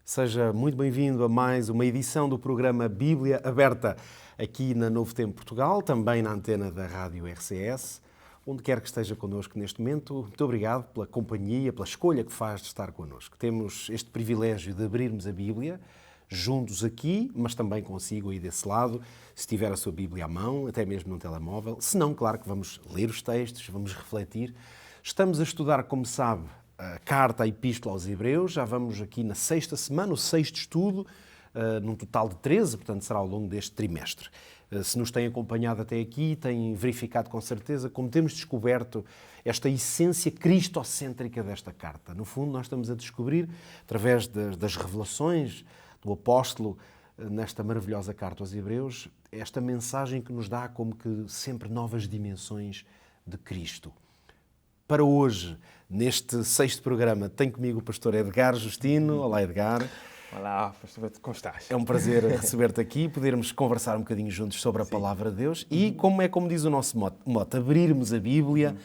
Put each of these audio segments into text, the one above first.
Seja muito bem-vindo a mais uma edição do programa Bíblia Aberta, aqui na Novo Tempo Portugal, também na antena da Rádio RCS. Onde quer que esteja connosco neste momento, muito obrigado pela companhia, pela escolha que faz de estar connosco. Temos este privilégio de abrirmos a Bíblia, juntos aqui, mas também consigo aí desse lado, se tiver a sua Bíblia à mão, até mesmo num telemóvel. Se não, claro que vamos ler os textos, vamos refletir. Estamos a estudar, como sabe, a carta, a Epístola aos Hebreus. Já vamos aqui na sexta semana, o sexto estudo, num total de 13, portanto será ao longo deste trimestre. Se nos têm acompanhado até aqui, têm verificado com certeza como temos descoberto esta essência cristocêntrica desta carta. No fundo, nós estamos a descobrir, através das revelações do apóstolo nesta maravilhosa carta aos Hebreus, esta mensagem que nos dá como que sempre novas dimensões de Cristo. Para hoje, neste sexto programa, tenho comigo o pastor Edgar Justino. Olá, Edgar. Olá, pastor, como estás? É um prazer receber-te aqui e podermos conversar um bocadinho juntos sobre a Palavra de Deus e, como diz o nosso mote, abrirmos a Bíblia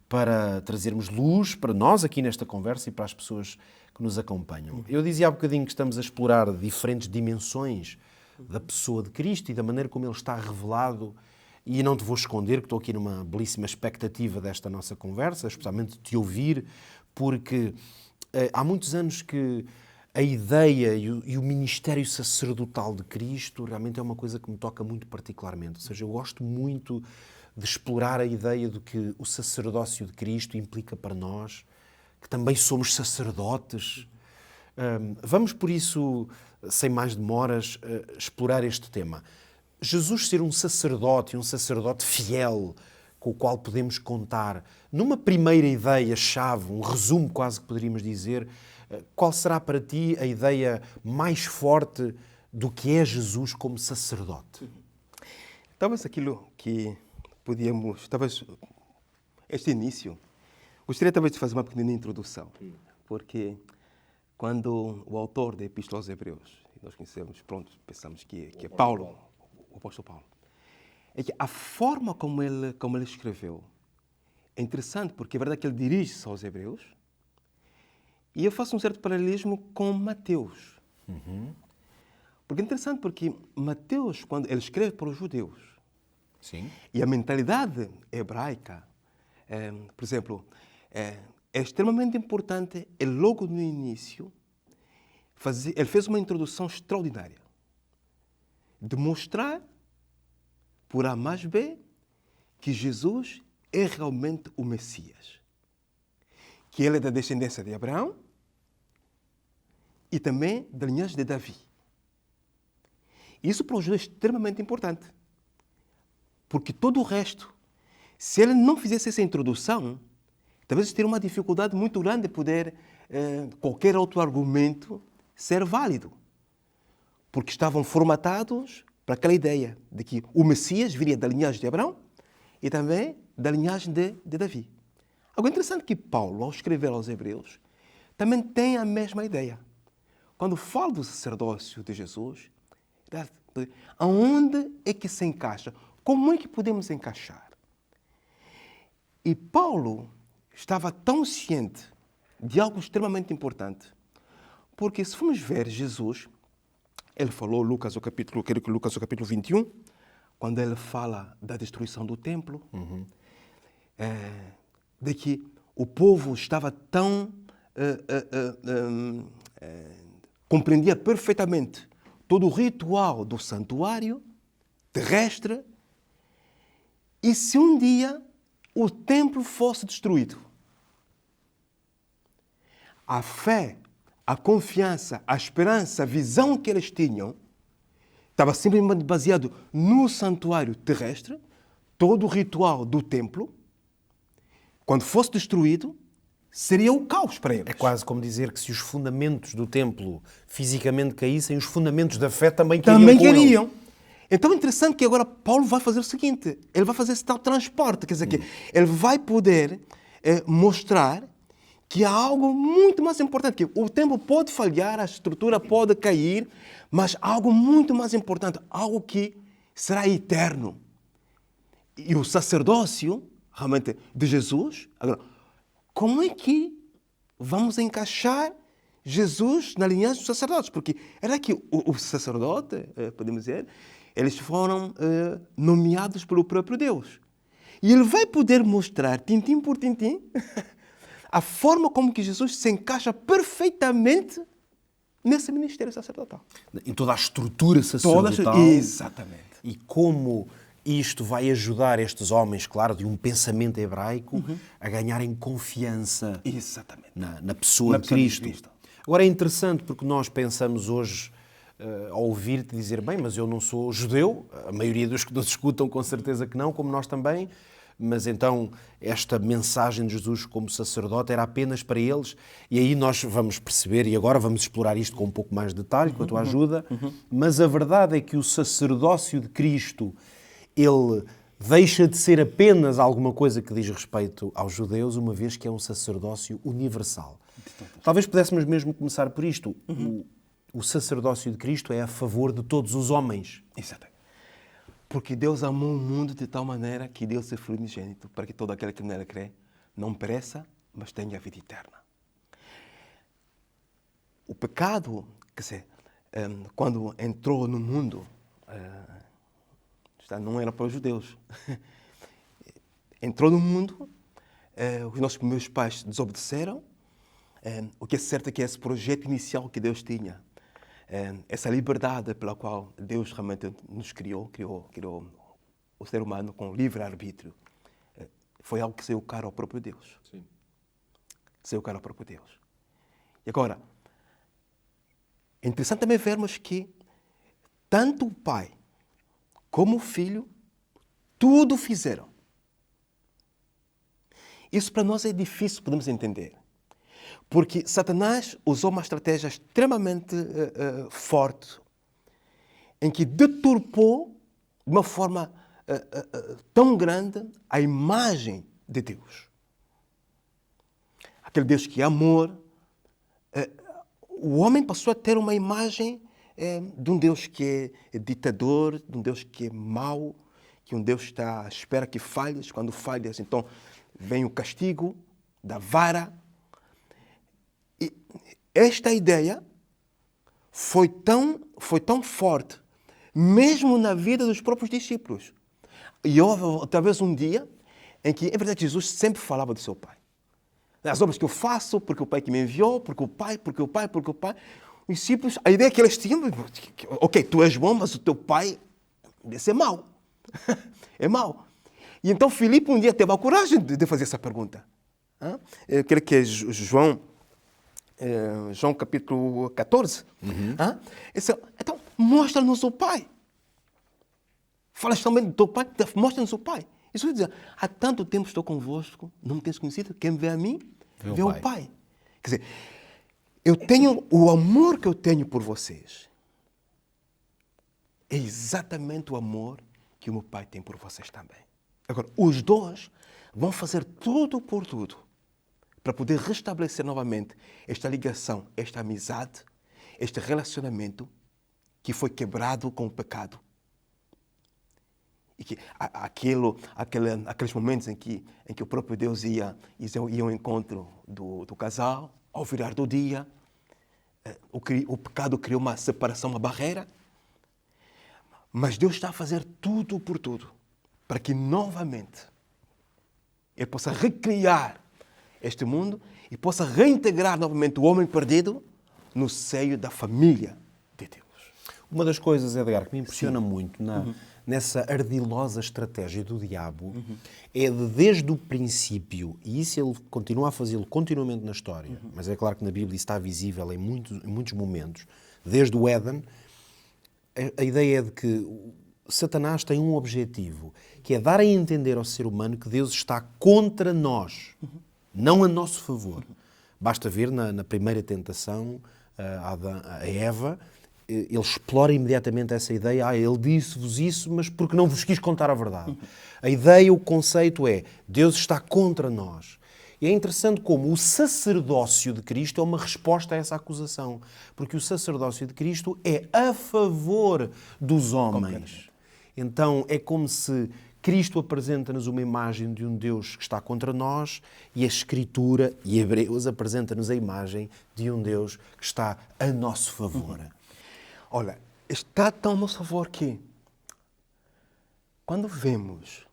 para trazermos luz para nós aqui nesta conversa e para as pessoas que nos acompanham. Eu dizia há bocadinho que estamos a explorar diferentes dimensões da pessoa de Cristo e da maneira como Ele está revelado. E não te vou esconder que estou aqui numa belíssima expectativa desta nossa conversa, especialmente de te ouvir, porque há muitos anos que a ideia e o ministério sacerdotal de Cristo realmente é uma coisa que me toca muito particularmente. Ou seja, eu gosto muito de explorar a ideia do que o sacerdócio de Cristo implica para nós, que também somos sacerdotes. Vamos, por isso, sem mais demoras, explorar este tema. Jesus ser um sacerdote fiel, com o qual podemos contar. Numa primeira ideia-chave, um resumo quase que poderíamos dizer, qual será para ti a ideia mais forte do que é Jesus como sacerdote? Talvez aquilo que podíamos, talvez este início, gostaria talvez de fazer uma pequena introdução, porque quando o autor da Epístola aos Hebreus, nós conhecemos, pensamos que é Paulo, o apóstolo Paulo, é que a forma como ele escreveu é interessante, porque é verdade que ele dirige-se aos Hebreus, e eu faço um certo paralelismo com Mateus. Porque é interessante, porque Mateus, quando ele escreve para os judeus, Sim. e a mentalidade hebraica, por exemplo, é extremamente importante, e logo no início, ele fez uma introdução extraordinária, de mostrar, por A mais B, que Jesus é realmente o Messias. Que ele é da descendência de Abraão e também da linhagem de Davi. Isso para os judeus é extremamente importante. Porque todo o resto, se ele não fizesse essa introdução, talvez teria uma dificuldade muito grande de poder qualquer outro argumento ser válido. Porque estavam formatados para aquela ideia de que o Messias viria da linhagem de Abraão e também da linhagem de Davi. Algo interessante que Paulo, ao escrever aos Hebreus, também tem a mesma ideia. Quando fala do sacerdócio de Jesus, aonde é que se encaixa? Como é que podemos encaixar? E Paulo estava tão ciente de algo extremamente importante, porque se formos ver Jesus, ele falou, Lucas, o capítulo 21, quando ele fala da destruição do templo, de que o povo estava tão... compreendia perfeitamente todo o ritual do santuário terrestre, e se um dia o templo fosse destruído, a fé, a confiança, a esperança, a visão que eles tinham estava simplesmente baseado no santuário terrestre, todo o ritual do templo. Quando fosse destruído, seria o caos para eles. É quase como dizer que se os fundamentos do templo fisicamente caíssem, os fundamentos da fé também queriam. Então é interessante que agora Paulo vai fazer o seguinte, ele vai fazer esse tal transporte, quer dizer que ele vai poder mostrar que há algo muito mais importante, que o templo pode falhar, a estrutura pode cair, mas há algo muito mais importante, algo que será eterno. E o sacerdócio, realmente, de Jesus, agora, como é que vamos encaixar Jesus na linhagem dos sacerdotes, porque era que o sacerdote, podemos dizer, eles foram nomeados pelo próprio Deus. E ele vai poder mostrar, tintim por tintim, a forma como que Jesus se encaixa perfeitamente nesse ministério sacerdotal. Em toda a estrutura sacerdotal. Exatamente. E como isto vai ajudar estes homens, claro, de um pensamento hebraico, a ganharem confiança Exatamente. na pessoa de Cristo. Agora é interessante porque nós pensamos hoje, ao ouvir-te dizer, bem, mas eu não sou judeu, a maioria dos que nos escutam com certeza que não, como nós também, mas então esta mensagem de Jesus como sacerdote era apenas para eles, e aí nós vamos perceber, e agora vamos explorar isto com um pouco mais de detalhe, com a tua ajuda, mas a verdade é que o sacerdócio de Cristo, ele deixa de ser apenas alguma coisa que diz respeito aos judeus, uma vez que é um sacerdócio universal. Talvez pudéssemos mesmo começar por isto. O sacerdócio de Cristo é a favor de todos os homens. Exatamente. Porque Deus amou o mundo de tal maneira que deu seu Filho unigênito, para que todo aquele que nele crê não pereça, mas tenha a vida eterna. O pecado, quer dizer, quando entrou no mundo, não era para os judeus. Entrou no mundo, os nossos primeiros pais desobedeceram. O que é certo é que esse projeto inicial que Deus tinha, essa liberdade pela qual Deus realmente nos criou o ser humano com livre-arbítrio, foi algo que saiu caro ao próprio Deus. Sim. Saiu caro ao próprio Deus. E agora, é interessante também vermos que tanto o Pai como o Filho, tudo fizeram. Isso para nós é difícil, podemos entender. Porque Satanás usou uma estratégia extremamente forte, em que deturpou de uma forma tão grande a imagem de Deus. Aquele Deus que é amor. O homem passou a ter uma imagem de um Deus que é ditador, de um Deus que é mau, que um Deus está à espera que falhes. Quando falhas, então vem o castigo da vara. E esta ideia foi tão forte, mesmo na vida dos próprios discípulos. E houve talvez um dia em que, é verdade, Jesus sempre falava do seu Pai. As obras que eu faço, porque o Pai que me enviou, porque o Pai. Os discípulos, a ideia que eles tinham, ok, tu és bom, mas o teu pai deve ser mau. É mau. E então Filipe um dia teve a coragem de fazer essa pergunta. Eu creio que é João capítulo 14. Então, mostra-nos o Pai. Falas também do teu Pai, mostra-nos o Pai. Jesus diz, há tanto tempo estou convosco, não me tens conhecido, quem me vê a mim, vê o Pai. Quer dizer, eu tenho o amor que eu tenho por vocês. É exatamente o amor que o meu Pai tem por vocês também. Agora, os dois vão fazer tudo por tudo para poder restabelecer novamente esta ligação, esta amizade, este relacionamento que foi quebrado com o pecado. E que aqueles momentos em que o próprio Deus ia ao encontro do casal, ao virar do dia, o pecado criou uma separação, uma barreira. Mas Deus está a fazer tudo por tudo para que novamente Ele possa recriar este mundo e possa reintegrar novamente o homem perdido no seio da família de Deus. Uma das coisas, Edgar, que me impressiona muito nessa ardilosa estratégia do diabo é de, desde o princípio, e isso ele continua a fazê-lo continuamente na história, mas é claro que na Bíblia isso está visível em muitos momentos, desde o Éden, a ideia é de que Satanás tem um objetivo, que é dar a entender ao ser humano que Deus está contra nós, não a nosso favor. Basta ver na primeira tentação, a Eva, ele explora imediatamente essa ideia. Ele disse-vos isso, mas porque não vos quis contar a verdade. A ideia, o conceito é, Deus está contra nós. E é interessante como o sacerdócio de Cristo é uma resposta a essa acusação. Porque o sacerdócio de Cristo é a favor dos homens. Então é como se Cristo apresenta-nos uma imagem de um Deus que está contra nós e a Escritura e Hebreus apresenta-nos a imagem de um Deus que está a nosso favor. Olha, está tão a nosso favor que, quando vemos,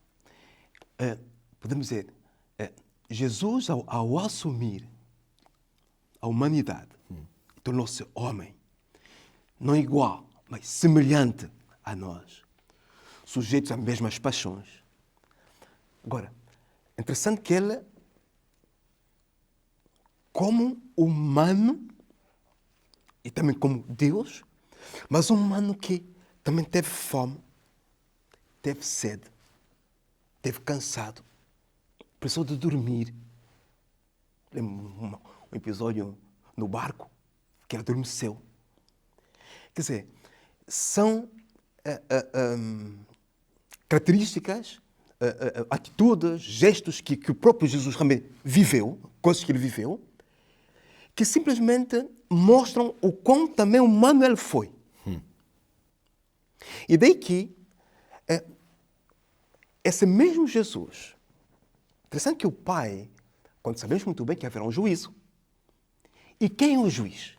podemos dizer, Jesus, ao assumir a humanidade, tornou-se homem, não igual, mas semelhante a nós, sujeitos às mesmas paixões. Agora, é interessante que ele, como humano, e também como Deus, mas um humano que também teve fome, teve sede, teve cansado, precisou de dormir. Lembro um episódio no barco, que ele adormeceu. Quer dizer, são características, atitudes, gestos que o próprio Jesus realmente viveu, coisas que ele viveu, que simplesmente mostram o quão também humano ele foi. E daí que esse mesmo Jesus, interessante que o Pai, quando sabemos muito bem que haverá um juízo, e quem é o juiz?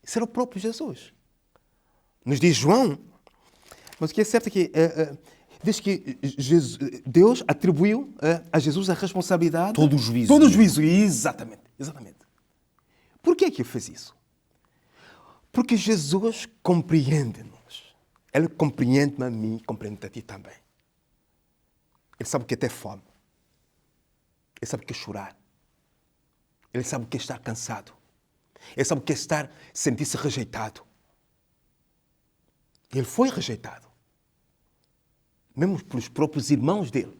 Será o próprio Jesus. Nos diz João, mas o que é certo é que diz que Deus atribuiu a Jesus a responsabilidade... Todo o juízo. Todo o juízo, exatamente. Por que é que ele fez isso? Porque Jesus compreende-nos. Ele compreende-me a mim, compreende-te a ti também. Ele sabe o que é ter fome. Ele sabe o que é chorar. Ele sabe o que é estar cansado. Ele sabe o que é sentir-se rejeitado. Ele foi rejeitado. Mesmo pelos próprios irmãos dele.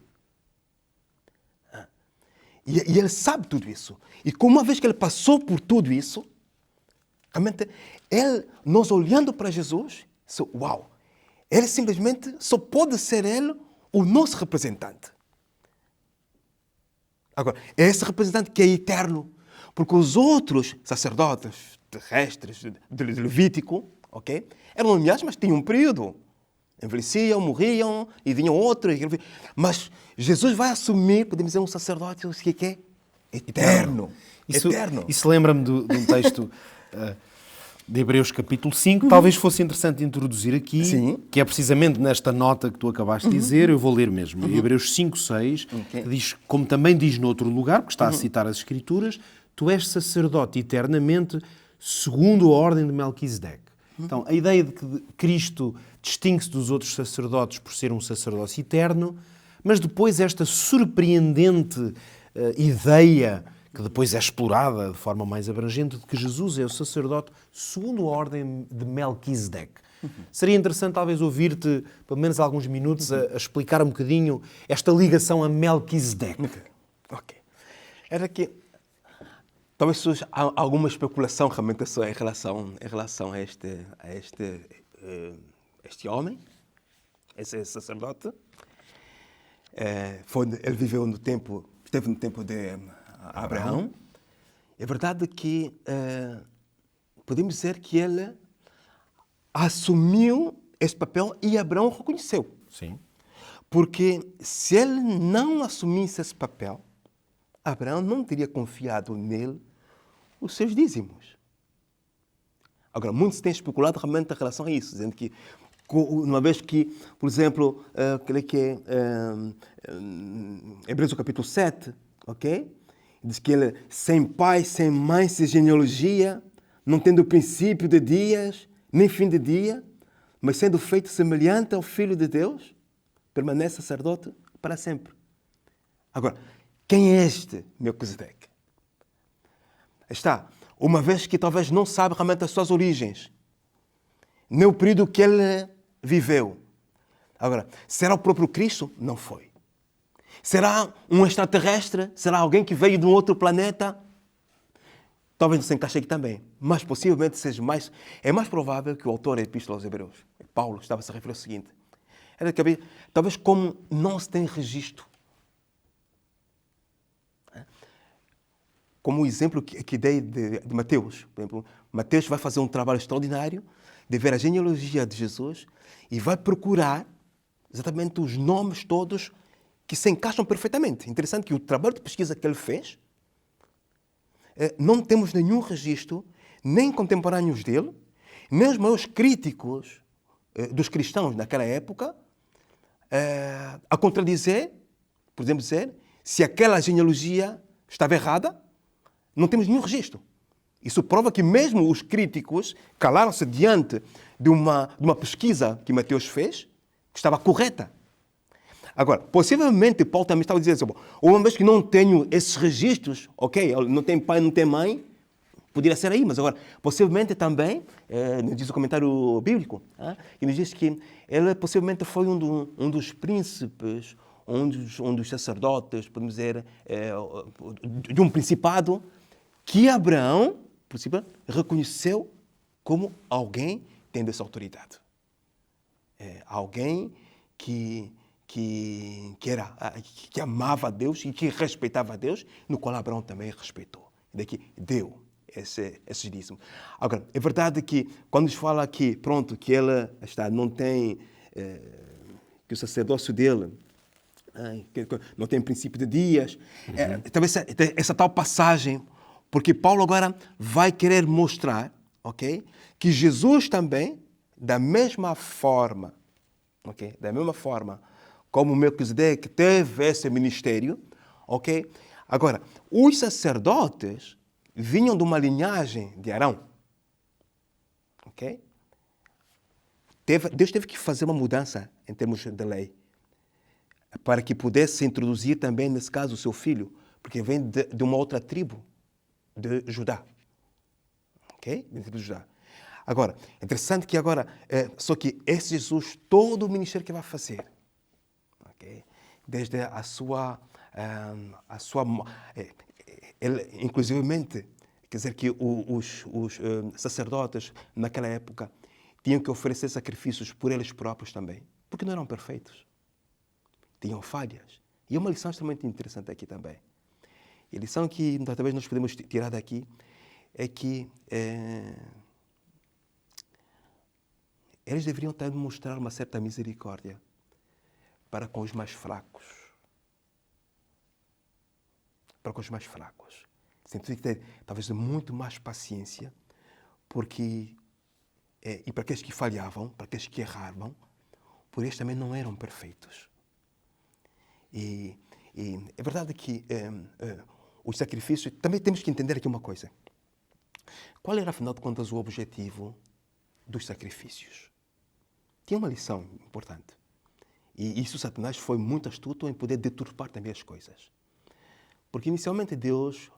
E ele sabe tudo isso. E como uma vez que ele passou por tudo isso, realmente, nós olhando para Jesus, uau, ele simplesmente só pode ser ele o nosso representante. Agora, é esse representante que é eterno, porque os outros sacerdotes terrestres de Levítico, ok, eram nomeados, mas tinham um período. Envelheciam, morriam e vinham outros. Mas Jesus vai assumir, podemos dizer, um sacerdote que é eterno. Isso lembra-me de um texto de Hebreus capítulo 5, talvez fosse interessante introduzir aqui, Sim. que é precisamente nesta nota que tu acabaste de dizer, eu vou ler mesmo. Hebreus 5, 6, que diz, como também diz noutro lugar, porque está a citar as Escrituras, tu és sacerdote eternamente segundo a ordem de Melquisedeque. Então, a ideia de que Cristo distingue-se dos outros sacerdotes por ser um sacerdócio eterno, mas depois esta surpreendente ideia, que depois é explorada de forma mais abrangente, de que Jesus é o sacerdote segundo a ordem de Melquisedeque. Seria interessante talvez ouvir-te, pelo menos alguns minutos, a explicar um bocadinho esta ligação a Melquisedeque. Ok. Era que talvez surja alguma especulação realmente em relação a este homem, esse sacerdote. Ele esteve no tempo de Abraão. É verdade que podemos dizer que ele assumiu esse papel e Abraão o reconheceu. Sim. Porque se ele não assumisse esse papel, Abraão não teria confiado nele os seus dízimos. Agora, muitos têm especulado realmente em relação a isso, dizendo que, uma vez que, por exemplo, creio que é Hebreus capítulo 7, ok? Diz que ele, sem pai, sem mãe, sem genealogia, não tendo princípio de dias, nem fim de dia, mas sendo feito semelhante ao Filho de Deus, permanece sacerdote para sempre. Agora, quem é este Melquisedeque? Está, uma vez que talvez não sabe realmente as suas origens, nem o período que ele viveu. Agora, será o próprio Cristo? Não foi. Será um extraterrestre? Será alguém que veio de um outro planeta? Talvez não se encaixe aqui também, mas possivelmente seja mais... É mais provável que o autor da Epístola aos Hebreus, Paulo, estava a se referir ao seguinte. Era que talvez como não se tem registro, como o exemplo que dei de Mateus. Por exemplo, Mateus vai fazer um trabalho extraordinário de ver a genealogia de Jesus e vai procurar exatamente os nomes todos que se encaixam perfeitamente. Interessante que o trabalho de pesquisa que ele fez, não temos nenhum registro, nem contemporâneos dele, nem os maiores críticos dos cristãos naquela época, a contradizer, por exemplo, dizer, se aquela genealogia estava errada, não temos nenhum registro. Isso prova que mesmo os críticos calaram-se diante de uma pesquisa que Mateus fez, que estava correta. Agora, possivelmente, Paulo também estava dizendo assim, uma vez que não tenho esses registros, ok, não tem pai, não tem mãe, poderia ser aí, mas agora, possivelmente também, nos diz o comentário bíblico, que nos diz que ele possivelmente foi um dos príncipes, um dos sacerdotes, podemos dizer, de um principado, que Abraão, por exemplo, reconheceu como alguém tendo essa autoridade. Alguém que amava a Deus e que respeitava a Deus, no qual Abraão também respeitou. Daqui deu esse dízimo. Agora, é verdade que quando nos fala aqui, pronto, que ele não tem, que o sacerdócio dele que não tem princípio de dias, talvez essa tal passagem, porque Paulo agora vai querer mostrar, ok, que Jesus também, da mesma forma, ok, da mesma forma como Melquisedeque teve esse ministério, ok? Agora, os sacerdotes vinham de uma linhagem de Arão, ok? Deus teve que fazer uma mudança em termos de lei para que pudesse introduzir também, nesse caso, o seu filho, porque vem de uma outra tribo de Judá, ok? De tribo de Judá. Agora, interessante que agora, só que esse Jesus, todo o ministério que vai fazer, desde a sua ele, inclusivamente, quer dizer que os sacerdotes naquela época tinham que oferecer sacrifícios por eles próprios também, porque não eram perfeitos, tinham falhas. E uma lição extremamente interessante aqui também. E a lição que talvez nós podemos tirar daqui é que eles deveriam também mostrar uma certa misericórdia para com os mais fracos. Para com os mais fracos. Sentido que ter, talvez, muito mais paciência, porque, e para aqueles que falhavam, para aqueles que erravam, por eles também não eram perfeitos. E é verdade que os sacrifícios, também temos que entender aqui uma coisa. Qual era, afinal de contas, o objetivo dos sacrifícios? Tinha uma lição importante. E isso Satanás foi muito astuto em poder deturpar também as coisas. Porque inicialmente Deus,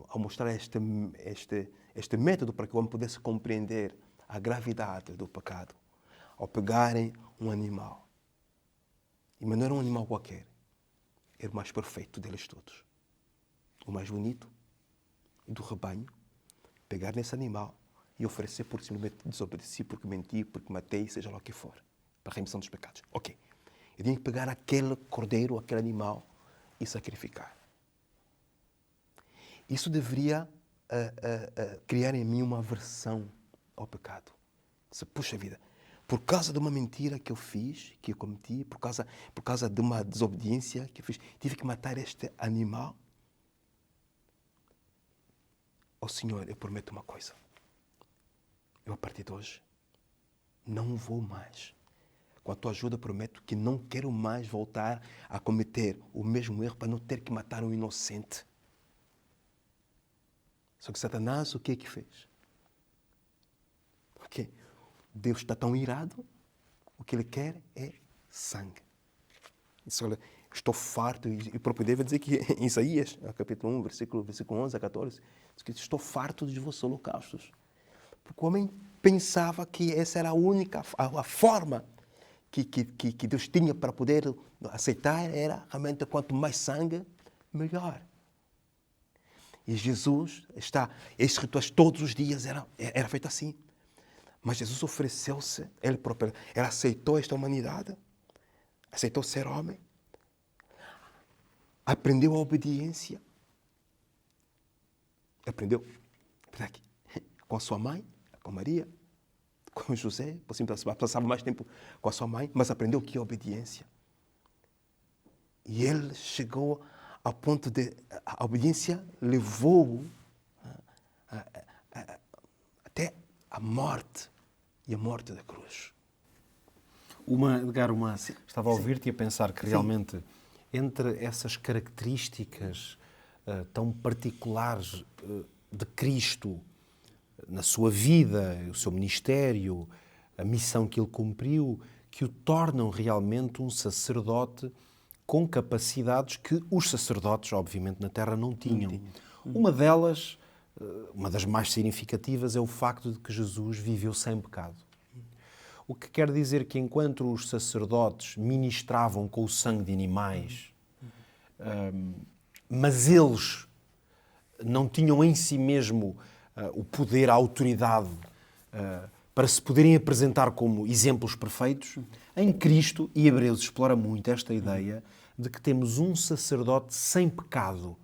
ao mostrar este método para que o homem pudesse compreender a gravidade do pecado, ao pegarem um animal, mas não era um animal qualquer, era o mais perfeito deles todos, o mais bonito do rebanho, pegar nesse animal e oferecer por simplesmente desobedeci, porque menti, porque matei, seja lá o que for, para a remissão dos pecados. Ok. Eu tinha que pegar aquele cordeiro, aquele animal e sacrificar. Isso deveria criar em mim uma aversão ao pecado. Puxa vida, por causa de uma mentira que eu fiz, que eu cometi, por causa de uma desobediência que eu fiz, tive que matar este animal. Ó Senhor, eu prometo uma coisa. Eu, a partir de hoje, não vou mais. Com a tua ajuda, prometo que não quero mais voltar a cometer o mesmo erro para não ter que matar um inocente. Só que Satanás, o que é que fez? Okay. Deus está tão irado, o que ele quer é sangue. Olha, estou farto, e o próprio Deus vai dizer que em Isaías, capítulo 1, versículo 11 a 14, diz que estou farto dos vossos holocaustos. Porque o homem pensava que essa era a única a forma que Deus tinha para poder aceitar, era realmente quanto mais sangue, melhor. E Jesus estes rituais todos os dias era feito assim. Mas Jesus ofereceu-se, ele próprio, ele aceitou esta humanidade, aceitou ser homem, aprendeu a obediência, aprendeu com a sua mãe, com Maria, com José, passava mais tempo com a sua mãe, mas aprendeu o que é obediência. E ele chegou ao ponto de... A obediência levou-o até a morte, e a morte da cruz. Edgar, estava a ouvir-te e a pensar que realmente entre essas características tão particulares de Cristo, na sua vida, o seu ministério, a missão que ele cumpriu, que o tornam realmente um sacerdote com capacidades que os sacerdotes, obviamente, na Terra não tinham. Uma delas, uma das mais significativas, é o facto de que Jesus viveu sem pecado. O que quer dizer que enquanto os sacerdotes ministravam com o sangue de animais, mas eles não tinham em si mesmo o poder, a autoridade para se poderem apresentar como exemplos perfeitos, em Cristo, e Hebreus explora muito esta ideia de que temos um sacerdote sem pecado.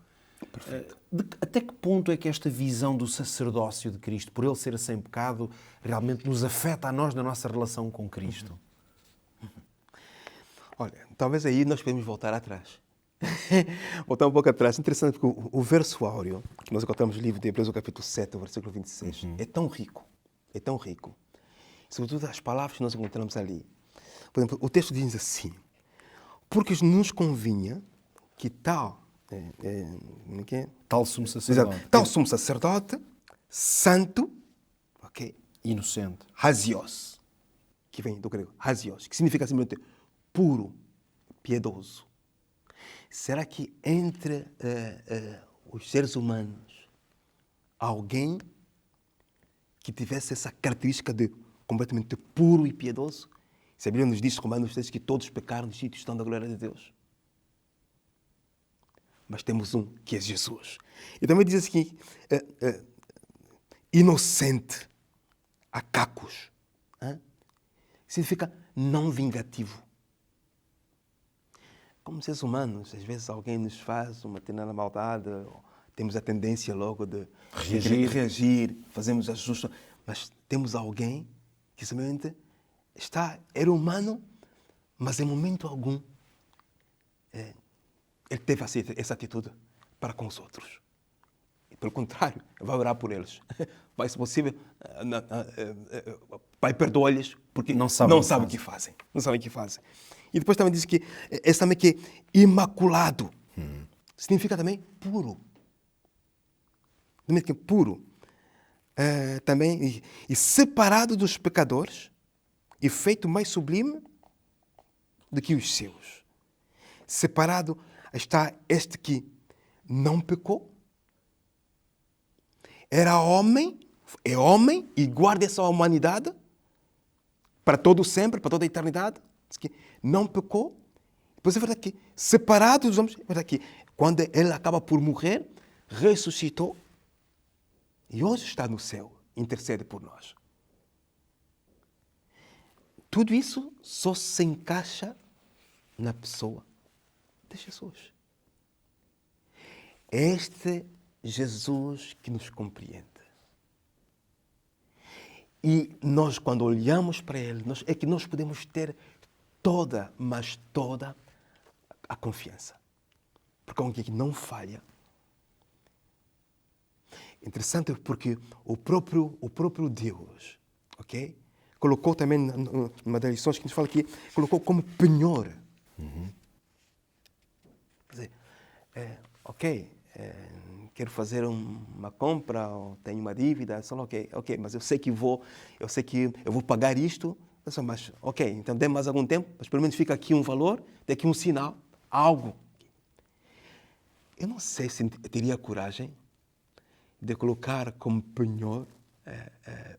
Até que ponto é que esta visão do sacerdócio de Cristo, por ele ser sem pecado, realmente nos afeta a nós na nossa relação com Cristo? Olha, talvez aí nós podemos voltar atrás. Voltar um pouco atrás. Interessante porque o verso áureo, que nós encontramos no livro de Hebreus, o capítulo 7, o versículo 26, é tão rico. É tão rico. Sobretudo as palavras que nós encontramos ali. Por exemplo, o texto diz assim: porque nos convinha que tal sumo sacerdote. Tal sumo sacerdote, santo, Inocente. Hagios, que vem do grego, hagios, que significa simplesmente puro, piedoso. Será que entre os seres humanos alguém que tivesse essa característica de completamente puro e piedoso? Se a Bíblia nos diz, Romanos 6, que todos pecaram e estão da glória de Deus. Mas temos um, que é Jesus. E também diz assim, inocente, acacos. Significa não vingativo. Como seres humanos, às vezes alguém nos faz uma determinada maldade, temos a tendência logo de reagir, fazemos ajustes, mas temos alguém que simplesmente era humano, mas em momento algum ele teve essa atitude para com os outros. E, pelo contrário, vai orar por eles. Vai, se possível, Pai, perdoa-lhes, porque não sabem o que fazem. Não sabem o que fazem. E depois também diz que esse também que é imaculado. Significa também puro. Também que é puro. Também, e separado dos pecadores, e feito mais sublime do que os seus. Separado está este que não pecou, era homem, é homem e guarda essa humanidade para todo sempre, para toda a eternidade. Diz que não pecou. Pois é verdade que separado dos homens, é verdade que quando ele acaba por morrer, ressuscitou e hoje está no céu, intercede por nós. Tudo isso só se encaixa na pessoa de Jesus. Este Jesus que nos compreende. E nós, quando olhamos para Ele, é que nós podemos ter toda, mas toda a confiança. Porque é alguém que não falha. Interessante porque o próprio Deus, colocou também, numa das lições que nos fala aqui, colocou como penhor. Quer dizer, quero fazer uma compra, ou tenho uma dívida, mas eu sei que eu vou pagar isto, mas então dê mais algum tempo, mas pelo menos fica aqui um valor, daqui um sinal, algo. Eu não sei se eu teria coragem de colocar como penhor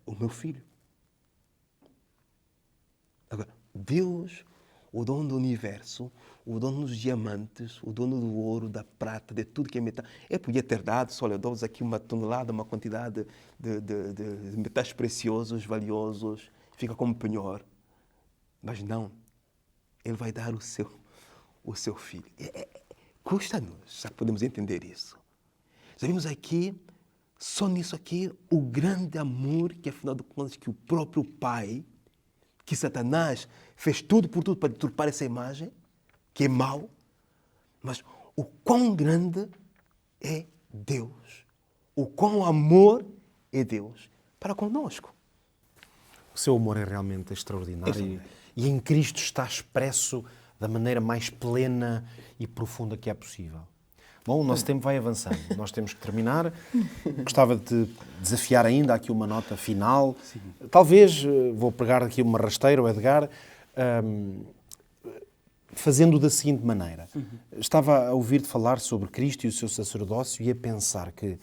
o meu filho. Agora, Deus, o dono do universo, o dono dos diamantes, o dono do ouro, da prata, de tudo que é metal. Ele podia ter dado, olha, dou-vos aqui uma tonelada, uma quantidade de metais preciosos, valiosos, fica como penhor. Mas não, ele vai dar o seu filho. Custa-nos, já podemos entender isso. Já vimos aqui Só nisso aqui, o grande amor que, afinal de contas, que o próprio Pai, que Satanás fez tudo por tudo para deturpar essa imagem, que é mau, mas o quão grande é Deus, o quão amor é Deus para conosco. O seu amor é realmente extraordinário e em Cristo está expresso da maneira mais plena e profunda que é possível. Bom, o nosso tempo vai avançando. Nós temos que terminar. Gostava de te desafiar ainda aqui uma nota final. Sim. Talvez, vou pegar aqui uma rasteira, o Edgar, fazendo da seguinte maneira. Estava a ouvir-te falar sobre Cristo e o seu sacerdócio e a pensar que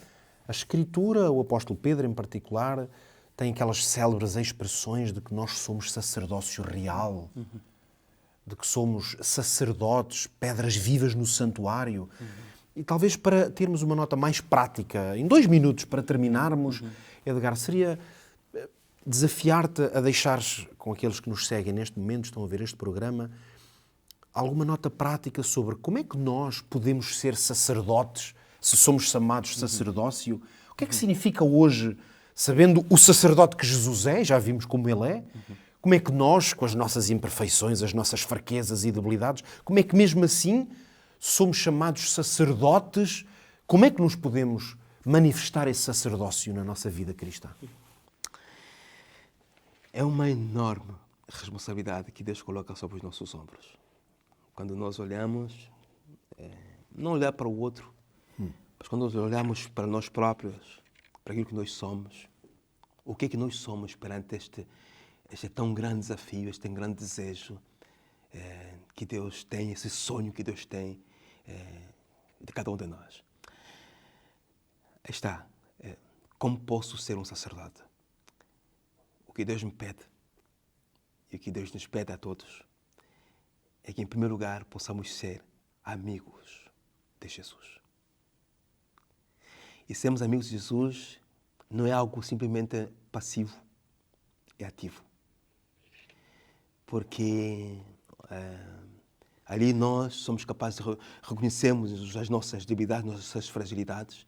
a Escritura, o apóstolo Pedro em particular, tem aquelas célebres expressões de que nós somos sacerdócio real, de que somos sacerdotes, pedras vivas no santuário. E talvez para termos uma nota mais prática, em 2 minutos para terminarmos, Edgar, seria desafiar-te a deixares com aqueles que nos seguem neste momento, estão a ver este programa, alguma nota prática sobre como é que nós podemos ser sacerdotes, se somos chamados sacerdócio. O que é que significa hoje, sabendo o sacerdote que Jesus é, já vimos como ele é, como é que nós, com as nossas imperfeições, as nossas fraquezas e debilidades, como é que mesmo assim somos chamados sacerdotes? Como é que nos podemos manifestar esse sacerdócio na nossa vida cristã? É uma enorme responsabilidade que Deus coloca sobre os nossos ombros. Quando nós olhamos, não olhar para o outro, mas quando nós olhamos para nós próprios, para aquilo que nós somos, o que é que nós somos perante este tão grande desafio, este tão grande desejo que Deus tem, esse sonho que Deus tem de cada um de nós. Aí está. Como posso ser um sacerdote? O que Deus me pede e o que Deus nos pede a todos é que, em primeiro lugar, possamos ser amigos de Jesus. E sermos amigos de Jesus não é algo simplesmente passivo, é ativo. Porque ali nós somos capazes de reconhecermos as nossas debilidades, as nossas fragilidades.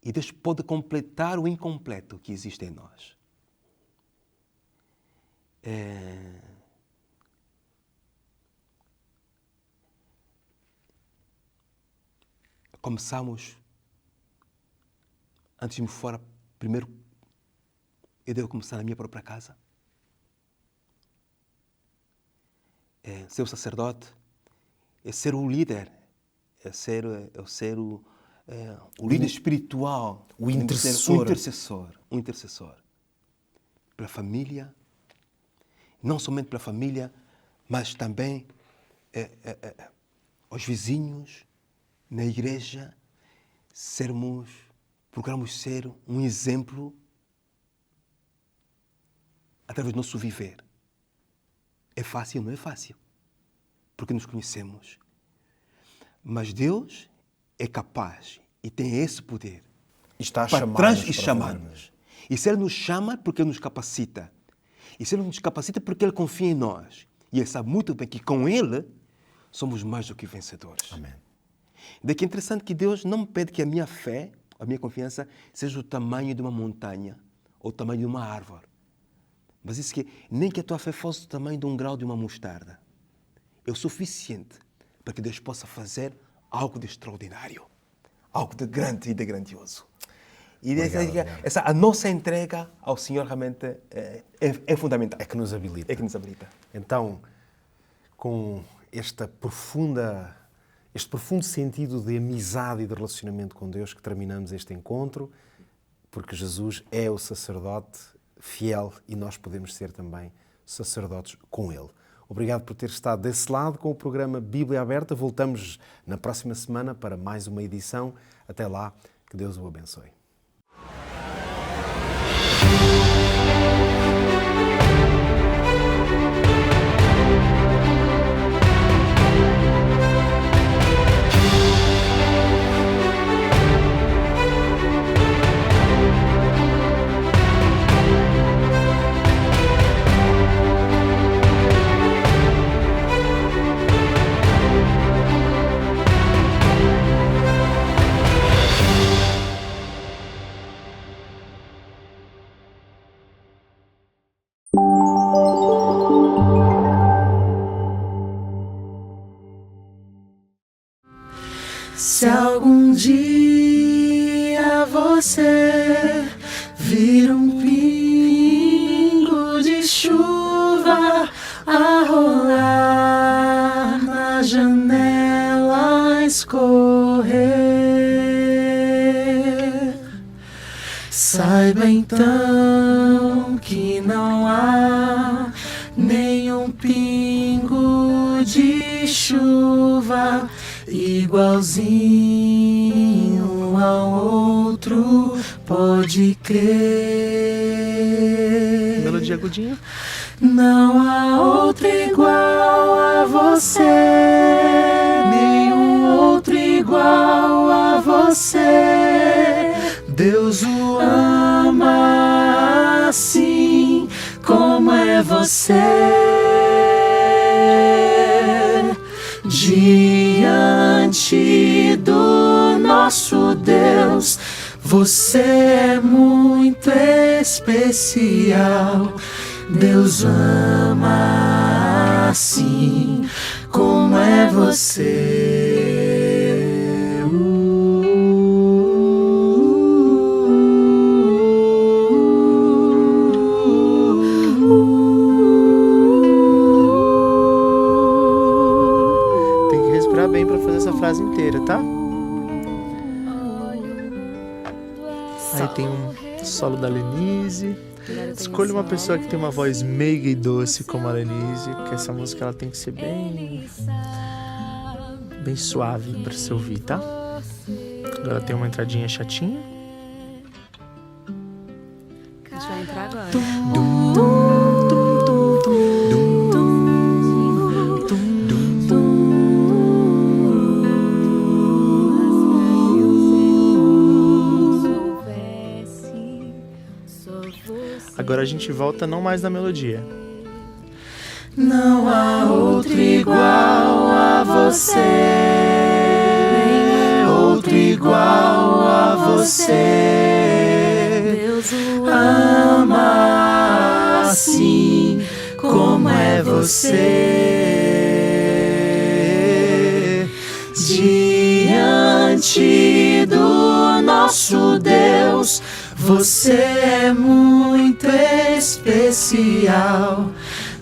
E Deus pode completar o incompleto que existe em nós. Começamos, antes de ir fora, primeiro eu devo começar na minha própria casa. Ser o sacerdote é ser o líder, é ser o líder espiritual, o intercessor. O intercessor. Pela família, não somente pela família, mas também aos vizinhos, na igreja, procuramos ser um exemplo através do nosso viver. É fácil? Não é fácil, porque nos conhecemos. Mas Deus é capaz e tem esse poder e está a chamar-nos. E se Ele nos chama, porque Ele nos capacita. E se Ele nos capacita, porque Ele confia em nós. E Ele sabe muito bem que com Ele somos mais do que vencedores. Amém. Daí que é interessante que Deus não me pede que a minha fé, a minha confiança, seja o tamanho de uma montanha ou o tamanho de uma árvore. Mas isso que nem que a tua fé fosse o tamanho de um grau de uma mostarda. É o suficiente para que Deus possa fazer algo de extraordinário, algo de grande e de grandioso. E a nossa entrega ao Senhor realmente é fundamental. É que nos habilita. É que nos habilita. Então, com este profundo sentido de amizade e de relacionamento com Deus, que terminamos este encontro, porque Jesus é o sacerdote fiel e nós podemos ser também sacerdotes com Ele. Obrigado por ter estado desse lado com o programa Bíblia Aberta. Voltamos na próxima semana para mais uma edição. Até lá, que Deus o abençoe. dia você vira um pingo de chuva a rolar na janela, escorrer, saiba então que não há nenhum pingo de chuva igualzinho ao outro, pode crer. Melodia agudinha. Não há outro igual a você, nenhum outro igual a você. Deus o ama assim como é você. Diante do nosso Deus, você é muito especial. Deus ama assim como é você. Tem que respirar bem para fazer essa frase inteira, tá? Aí tem um solo da Lenise. Escolha uma pessoa que tem uma voz meiga e doce como a Lenise, porque essa música ela tem que ser bem suave para se ouvir, tá? Agora tem uma entradinha chatinha. A gente vai entrar agora. Agora a gente volta não mais na melodia. Não há outro igual a você, nem outro igual a você. Deus o ama assim como é você. Diante do nosso Deus, você é muito especial.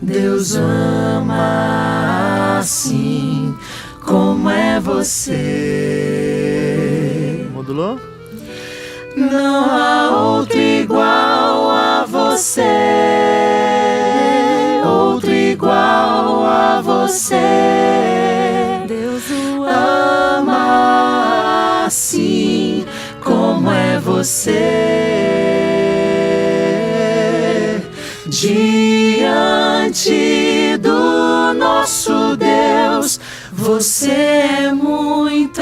Deus ama assim como é você. Modulou? Não há outro igual a você, outro igual a você. Deus o ama assim como é você. Diante do nosso Deus, você é muito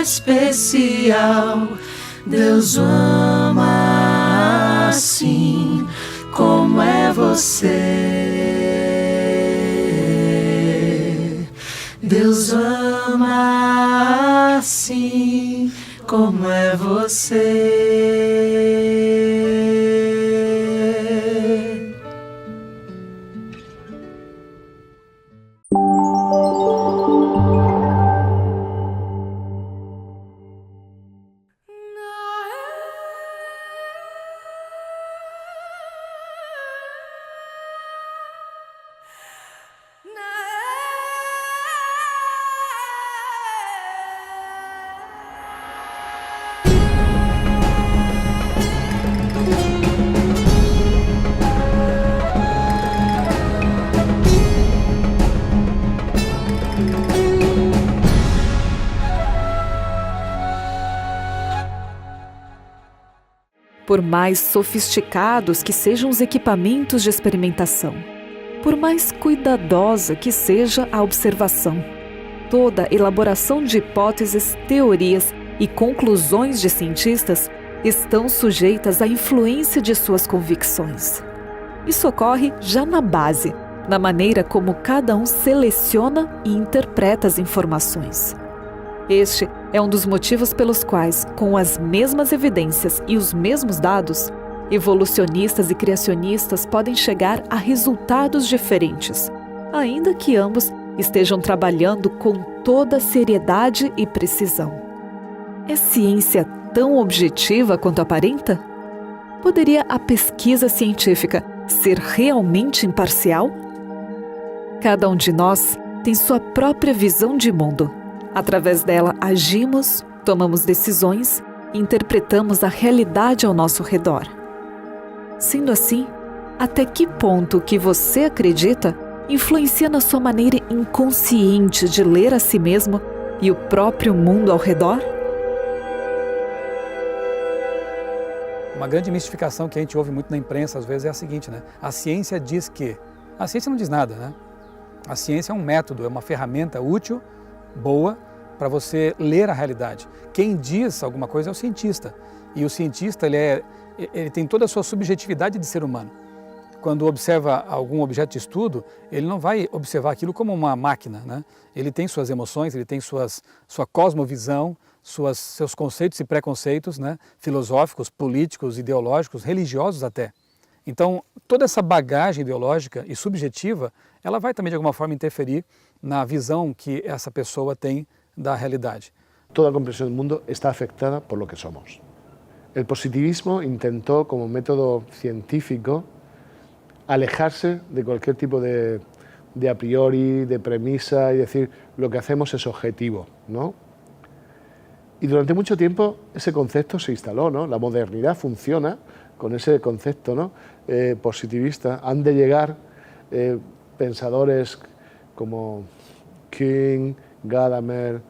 especial. Deus o ama assim como é você. Deus o ama assim como é você. Por mais sofisticados que sejam os equipamentos de experimentação, por mais cuidadosa que seja a observação, toda elaboração de hipóteses, teorias e conclusões de cientistas estão sujeitas à influência de suas convicções. Isso ocorre já na base, na maneira como cada um seleciona e interpreta as informações. Este é um dos motivos pelos quais, com as mesmas evidências e os mesmos dados, evolucionistas e criacionistas podem chegar a resultados diferentes, ainda que ambos estejam trabalhando com toda seriedade e precisão. É ciência tão objetiva quanto aparenta? Poderia a pesquisa científica ser realmente imparcial? Cada um de nós tem sua própria visão de mundo. Através dela agimos, tomamos decisões e interpretamos a realidade ao nosso redor. Sendo assim, até que ponto o que você acredita influencia na sua maneira inconsciente de ler a si mesmo e o próprio mundo ao redor? Uma grande mistificação que a gente ouve muito na imprensa às vezes é a seguinte, né? A ciência diz que... A ciência não diz nada, né? A ciência é um método, é uma ferramenta útil, boa, para você ler a realidade. Quem diz alguma coisa é o cientista. E o cientista, ele tem toda a sua subjetividade de ser humano. Quando observa algum objeto de estudo, ele não vai observar aquilo como uma máquina, né? Ele tem suas emoções, ele tem sua cosmovisão, seus conceitos e preconceitos, né? Filosóficos, políticos, ideológicos, religiosos até. Então, toda essa bagagem ideológica e subjetiva, ela vai também de alguma forma interferir na visão que essa pessoa tem da realidade. Toda a comprensión del mundo está afectada por lo que somos. El positivismo intentó, como método científico, alejarse de cualquier tipo de a priori, de premisa y decir lo que hacemos es objetivo, ¿no? Y durante mucho tiempo ese concepto se instaló, ¿no? La modernidad funciona con ese concepto, ¿no? Positivista. Han de llegar pensadores como King, Gadamer,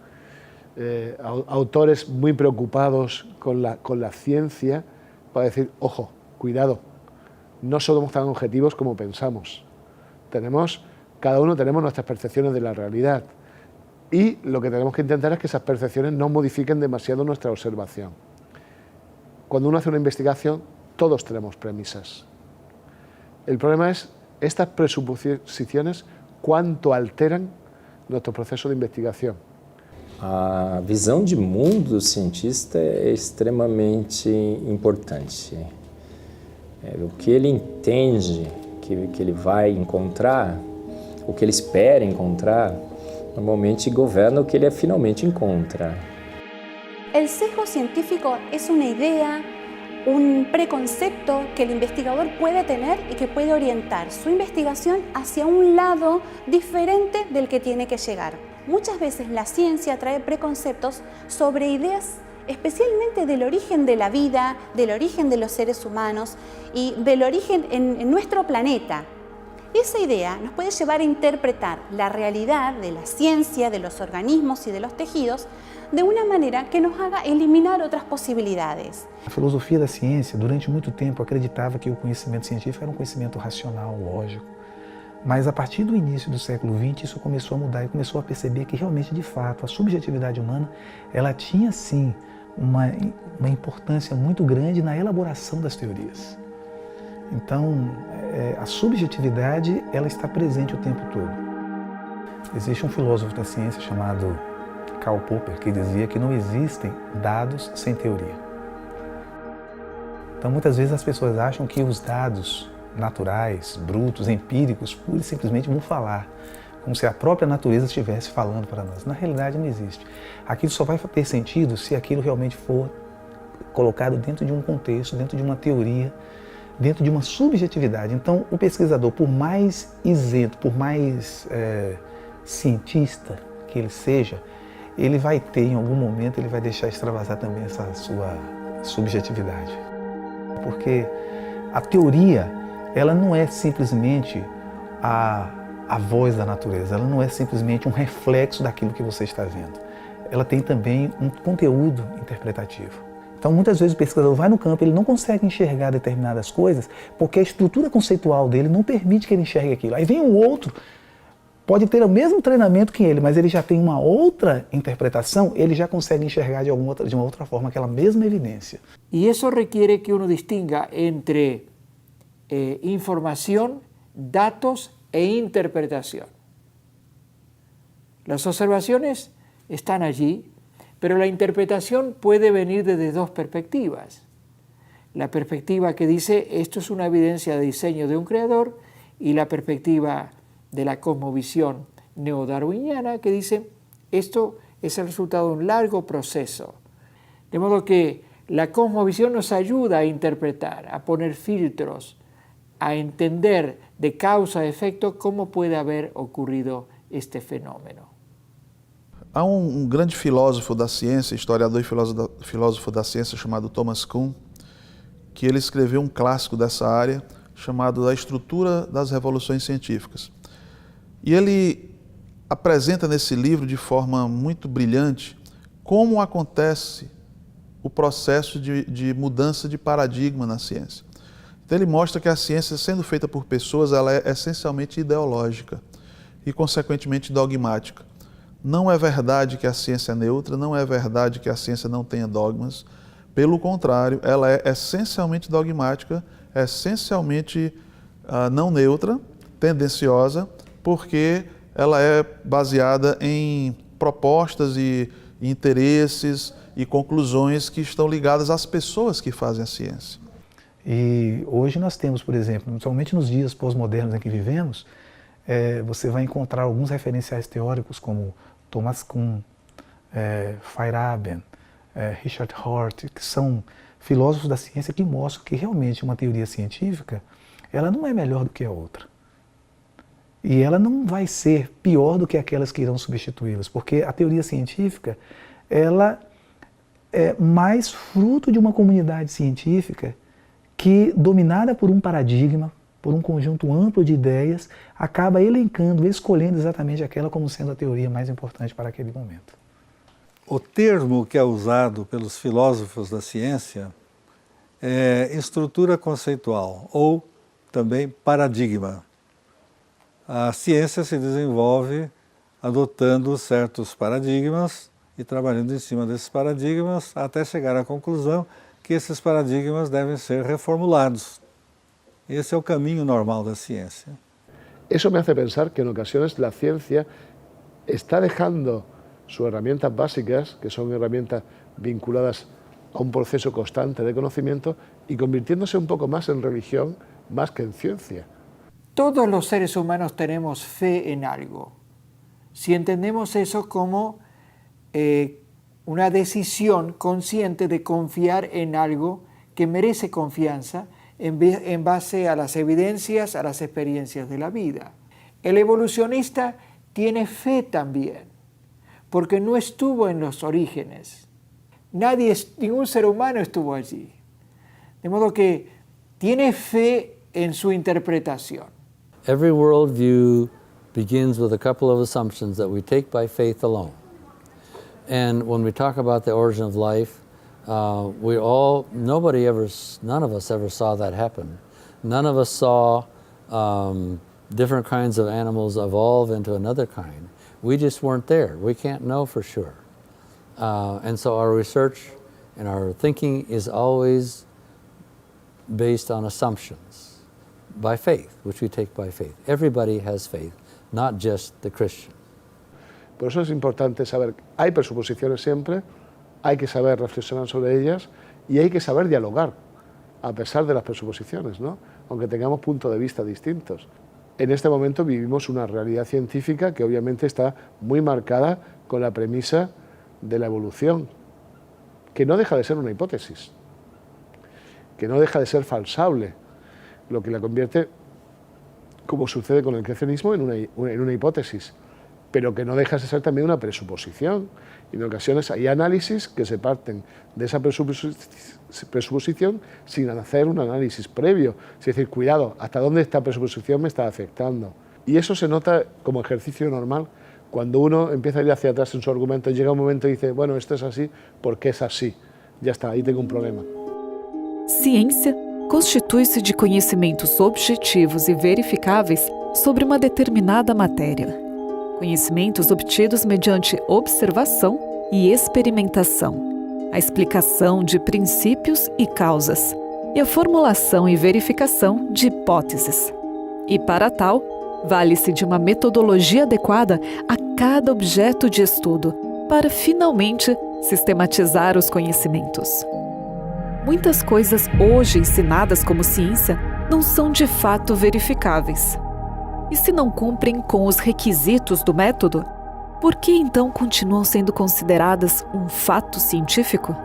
autores muy preocupados con la ciencia para decir, ojo, cuidado, no somos tan objetivos como pensamos. Cada uno tenemos nuestras percepciones de la realidad y lo que tenemos que intentar es que esas percepciones no modifiquen demasiado nuestra observación. Cuando uno hace una investigación, todos tenemos premisas. El problema es estas presuposiciones, cuánto alteran nuestro processo de investigação. A visão de mundo do cientista é extremamente importante. O que ele entende que ele vai encontrar, o que ele espera encontrar, normalmente governa o que ele finalmente encontra. El sesgo científico es una idea, un preconcepto que el investigador puede tener y que puede orientar su investigación hacia un lado diferente del que tiene que llegar. Muchas veces la ciencia trae preconceptos sobre ideas especialmente del origen de la vida, del origen de los seres humanos y del origen en nuestro planeta. Esa idea nos puede llevar a interpretar la realidad de la ciencia, de los organismos y de los tejidos de uma maneira que nos haga eliminar outras possibilidades. A filosofia da ciência, durante muito tempo, acreditava que o conhecimento científico era um conhecimento racional, lógico. Mas a partir do início do século XX, isso começou a mudar e começou a perceber que realmente, de fato, a subjetividade humana, ela tinha sim uma importância muito grande na elaboração das teorias. Então, a subjetividade, ela está presente o tempo todo. Existe um filósofo da ciência chamado Karl Popper, que dizia que não existem dados sem teoria. Então, muitas vezes as pessoas acham que os dados naturais, brutos, empíricos, pura e simplesmente vão falar, como se a própria natureza estivesse falando para nós. Na realidade, não existe. Aquilo só vai ter sentido se aquilo realmente for colocado dentro de um contexto, dentro de uma teoria, dentro de uma subjetividade. Então, o pesquisador, por mais isento, por mais cientista que ele seja, ele vai ter, em algum momento, ele vai deixar extravasar também essa sua subjetividade. Porque a teoria, ela não é simplesmente a voz da natureza, ela não é simplesmente um reflexo daquilo que você está vendo. Ela tem também um conteúdo interpretativo. Então, muitas vezes o pesquisador vai no campo, ele não consegue enxergar determinadas coisas porque a estrutura conceitual dele não permite que ele enxergue aquilo. Aí vem um outro, pode ter o mesmo treinamento que ele, mas ele já tem uma outra interpretação, ele já consegue enxergar de uma outra forma aquela mesma evidência. E isso requiere que uno distinga entre información, datos e interpretación. Las observaciones están allí, pero la interpretación puede venir desde dos perspectivas. La perspectiva que dice esto es una evidencia de diseño de un creador y la perspectiva de la cosmovisión neodarwiniana que dice esto es el resultado de un largo proceso. De modo que la cosmovisión nos ayuda a interpretar, a poner filtros, a entender de causa a efecto cómo puede haber ocurrido este fenómeno. Há grande filósofo da ciência, historiador e filósofo da ciência chamado Thomas Kuhn, que ele escreveu um clássico dessa área chamado A Estrutura das Revoluções Científicas. E ele apresenta nesse livro de forma muito brilhante como acontece o processo de mudança de paradigma na ciência. Então ele mostra que a ciência, sendo feita por pessoas, ela é essencialmente ideológica e, consequentemente, dogmática. Não é verdade que a ciência é neutra, não é verdade que a ciência não tenha dogmas. Pelo contrário, ela é essencialmente dogmática, essencialmente não neutra, tendenciosa, porque ela é baseada em propostas e interesses e conclusões que estão ligadas às pessoas que fazem a ciência. E hoje nós temos, por exemplo, somente nos dias pós-modernos em que vivemos, você vai encontrar alguns referenciais teóricos como Thomas Kuhn, Feyerabend, Richard Hort, que são filósofos da ciência que mostram que realmente uma teoria científica ela não é melhor do que a outra. E ela não vai ser pior do que aquelas que irão substituí-las, porque a teoria científica ela é mais fruto de uma comunidade científica que, dominada por um paradigma, por um conjunto amplo de ideias, acaba elencando, escolhendo exatamente aquela como sendo a teoria mais importante para aquele momento. O termo que é usado pelos filósofos da ciência é estrutura conceitual ou também paradigma. A ciência se desenvolve adotando certos paradigmas e trabalhando em cima desses paradigmas até chegar à conclusão que esses paradigmas devem ser reformulados. Esse é o caminho normal da ciência. Eso me hace pensar que en ocasiones la ciencia está dejando sus herramientas básicas, que son herramientas vinculadas a un proceso constante de conocimiento, y convirtiéndose un poco más en religión, más que en ciencia. Todos los seres humanos tenemos fe en algo. Si entendemos eso como una decisión consciente de confiar en algo que merece confianza, en base a las evidencias, a las experiencias de la vida. El evolucionista tiene fe también, porque no estuvo en los orígenes. Ningún ser humano estuvo allí. De modo que tiene fe en su interpretación. Every worldview begins with a couple of assumptions that we take by faith alone. And when we talk about the origin of life, none of us ever saw that happen. None of us saw different kinds of animals evolve into another kind. We just weren't there. We can't know for sure. And so our research and our thinking is always based on assumptions, by faith, which we take by faith. Everybody has faith, not just the Christian. Por eso es importante saber, hay presuposiciones siempre, hay que saber reflexionar sobre ellas y hay que saber dialogar a pesar de las presuposiciones, ¿no? Aunque tengamos puntos de vista distintos. En este momento vivimos una realidad científica que obviamente está muy marcada con la premisa de la evolución, que no deja de ser una hipótesis, que no deja de ser falsable, lo que la convierte, como sucede con el creacionismo, en una hipótesis, pero que no deja de ser también una presuposición. Y en ocasiones hay análisis que se parten de esa presuposición sin hacer un análisis previo. Es decir, cuidado, ¿hasta dónde esta presuposición me está afectando? Y eso se nota como ejercicio normal cuando uno empieza a ir hacia atrás en su argumento, llega un momento y dice, bueno, esto es así porque es así. Ya está, ahí tengo un problema. Ciência constitui-se de conhecimentos objetivos e verificáveis sobre uma determinada matéria. Conhecimentos obtidos mediante observação e experimentação, a explicação de princípios e causas, e a formulação e verificação de hipóteses. E para tal, vale-se de uma metodologia adequada a cada objeto de estudo, para finalmente sistematizar os conhecimentos. Muitas coisas hoje ensinadas como ciência não são de fato verificáveis. E se não cumprem com os requisitos do método, por que então continuam sendo consideradas um fato científico?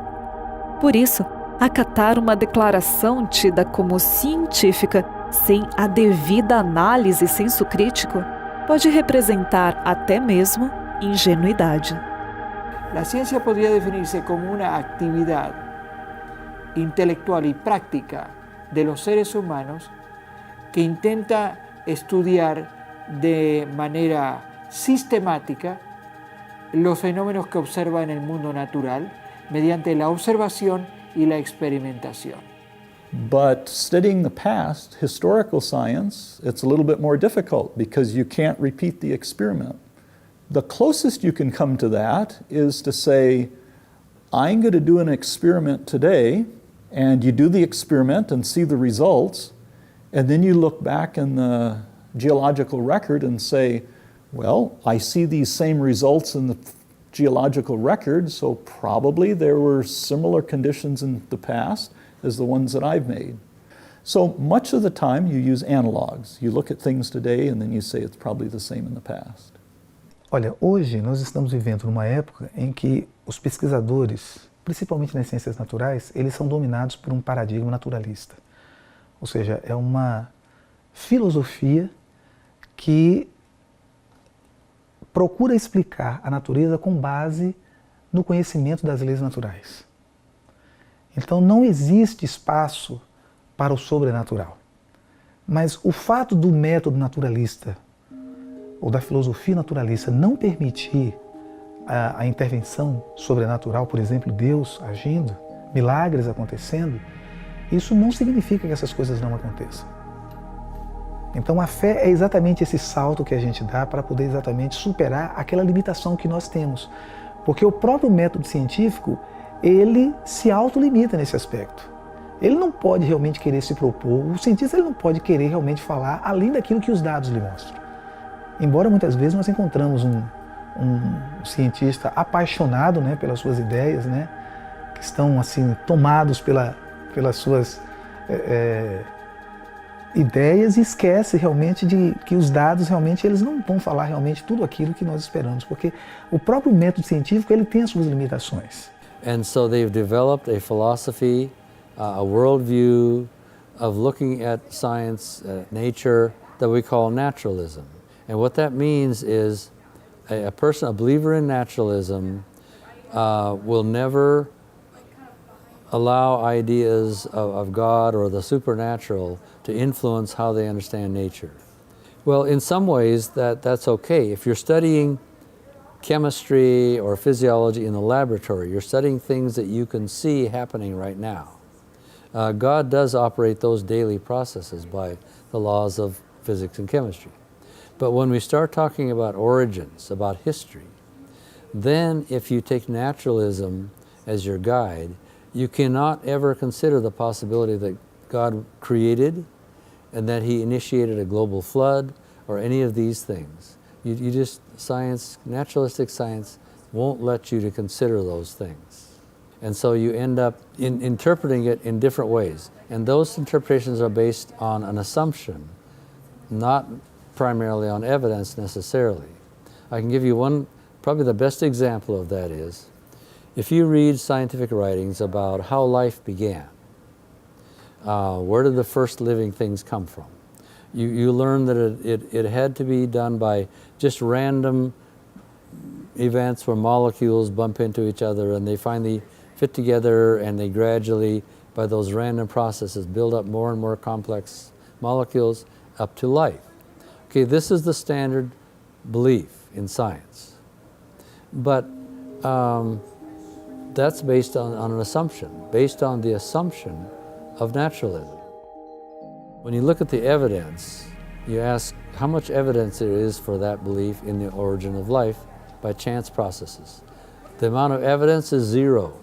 Por isso, acatar uma declaração tida como científica sem a devida análise e senso crítico pode representar até mesmo ingenuidade. La ciencia podría definirse como una actividad intelectual y práctica de los seres humanos que intenta estudiar de manera sistemática los fenómenos que observa en el mundo natural mediante la observación y la experimentación. But studying the past, historical science, it's a little bit more difficult because you can't repeat the experiment. The closest you can come to that is to say, I'm going to do an experiment today, and you do the experiment and see the results, and then you look back in the geological record and say, well, I see these same results in the geological record, so probably there were similar conditions in the past as the ones that I've made. So much of the time you use analogs. You look at things today and then you say it's probably the same in the past. Olha, hoje nós estamos vivendo numa época em que os pesquisadores, principalmente nas ciências naturais, eles são dominados por um paradigma naturalista. Ou seja, é uma filosofia que procura explicar a natureza com base no conhecimento das leis naturais. Então não existe espaço para o sobrenatural. Mas o fato do método naturalista ou da filosofia naturalista não permitir a intervenção sobrenatural, por exemplo, Deus agindo, milagres acontecendo, isso não significa que essas coisas não aconteçam. Então a fé é exatamente esse salto que a gente dá para poder exatamente superar aquela limitação que nós temos. Porque o próprio método científico, ele se autolimita nesse aspecto. Ele não pode realmente querer se propor, o cientista ele não pode querer realmente falar além daquilo que os dados lhe mostram. Embora muitas vezes nós encontramos um cientista apaixonado, né, pelas suas ideias, né, que estão assim tomados pelas suas ideias e esquece realmente de que os dados realmente eles não vão falar realmente tudo aquilo que nós esperamos, porque o próprio método científico ele tem as suas limitações. And so they've developed a philosophy, a worldview of looking at science, nature, that we call naturalism. And what that means is a person, a believer in naturalism, will never allow ideas of God or the supernatural to influence how they understand nature. Well, in some ways that's okay. If you're studying chemistry or physiology in the laboratory, you're studying things that you can see happening right now. God does operate those daily processes by the laws of physics and chemistry. But when we start talking about origins, about history, then if you take naturalism as your guide, you cannot ever consider the possibility that God created and that He initiated a global flood or any of these things. You just, science, naturalistic science, won't let you to consider those things. And so you end up interpreting it in different ways. And those interpretations are based on an assumption, not primarily on evidence necessarily. I can give you one, probably the best example of that is, if you read scientific writings about how life began, where did the first living things come from? You learn that it had to be done by just random events where molecules bump into each other and they finally fit together and they gradually, by those random processes, build up more and more complex molecules up to life. Okay, this is the standard belief in science. But that's based on an assumption, based on the assumption of naturalism. When you look at the evidence, you ask how much evidence there is for that belief in the origin of life by chance processes. The amount of evidence is zero.